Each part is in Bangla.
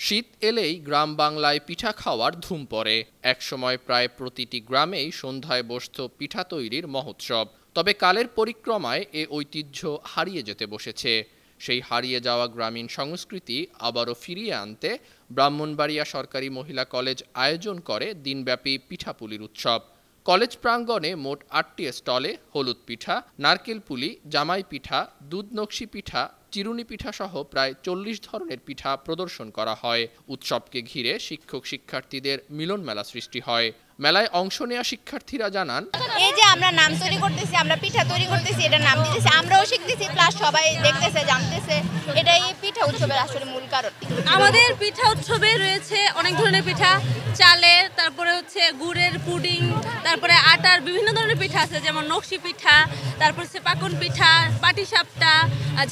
শীত এলেই গ্রাম বাংলায় পিঠা খাওয়ার ধুম পড়ে। একসময় প্রায় প্রতিটি গ্রামেই সন্ধ্যায় বসত পিঠা তৈরির মহোৎসব। তবে কালের পরিক্রমায় এ ঐতিহ্য হারিয়ে যেতে বসেছে। সেই হারিয়ে যাওয়া গ্রামীণ সংস্কৃতি আবারও ফিরিয়ে আনতে ব্রাহ্মণবাড়িয়া সরকারি মহিলা কলেজ আয়োজন করে দিনব্যাপী পিঠাপুলির উৎসব। কলেজ প্রাঙ্গণে মোট ৮টি স্টলে হলুদ পিঠা, নারকেল পুলি, জামাই পিঠা, দুধ নকশি পিঠা, চিরুনি পিঠা সহ প্রায় ৪০ ধরনের পিঠা প্রদর্শন করা হয়। উৎসবকে ঘিরে শিক্ষক শিক্ষার্থীদের মিলন মেলা সৃষ্টি হয়। মেলায় অংশ নেওয়া শিক্ষার্থীরা জানান, এই যে আমরা নাম তৈরি করতেছি, আমরা পিঠা তৈরি করতেছি, এটা নাম দিতেছি, আমরাও শিখতেছি, প্লাস সবাই দেখতেছে, জানতেছে। এটাই পিঠা উৎসবের আসলে মূল কারণ। আমাদের পিঠা উৎসবে রয়েছে অনেক ধরনের পিঠা, চালের, তারপরে হচ্ছে গুড়ের পুডিং, তারপরে আটার বিভিন্ন ধরনের পিঠা আছে, যেমন নকশি পিঠা, তারপর হচ্ছে পাকন পিঠা, পাটিসাপটা,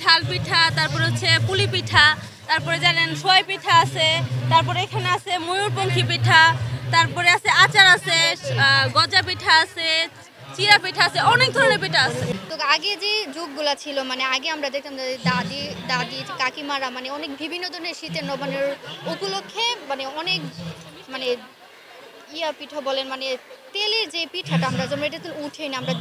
ঝাল পিঠা, তারপরে হচ্ছে পুলি পিঠা, তারপরে জানেন সোয়া পিঠা আছে, তারপরে এখানে আছে ময়ূরপঙ্খী পিঠা, তারপরে আছে আচার আছে, গজা পিঠা আছে, চিরা পিঠা আছে, অনেক ধরনের পিঠা আছে। তো আগে যে যুগগুলা ছিল, মানে আগে আমরা দেখতাম যে দাদি কাকিমারা মানে অনেক বিভিন্ন ধরনের শীতের নবান্নের উপলক্ষে মানে অনেক মানে পিঠা বলেন, মানে তেলের যে পিঠাটা আমরা যেমন এটা তো উঠেই না, আমরা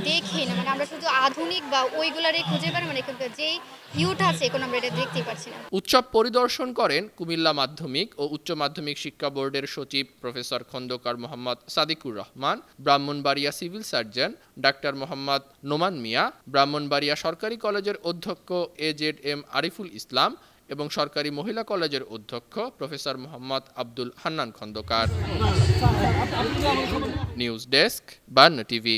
দেখি না, মানে আমরা শুধু আধুনিক বা ওইগুলারই খুঁজে পাই, মানে যেই ইউটা আছে এখন আমরা এটা দেখতেই পাচ্ছি না। উৎসব পরিদর্শন করেন কুমিল্লা মাধ্যমিক ও উচ্চ মাধ্যমিক শিক্ষা বোর্ডের সচিব professor Khandakar Mohammad Sadiqur Rahman, Brahmanbaria civil surgeon doctor Mohammad Noman Mia, Brahmanbaria সরকারি কলেজের অধ্যক্ষ AZM আরিফুল ইসলাম এবং সরকারি মহিলা কলেজের অধ্যক্ষ professor Mohammad Abdul Hannan Khandakar. News desk, বার্ন টিভি।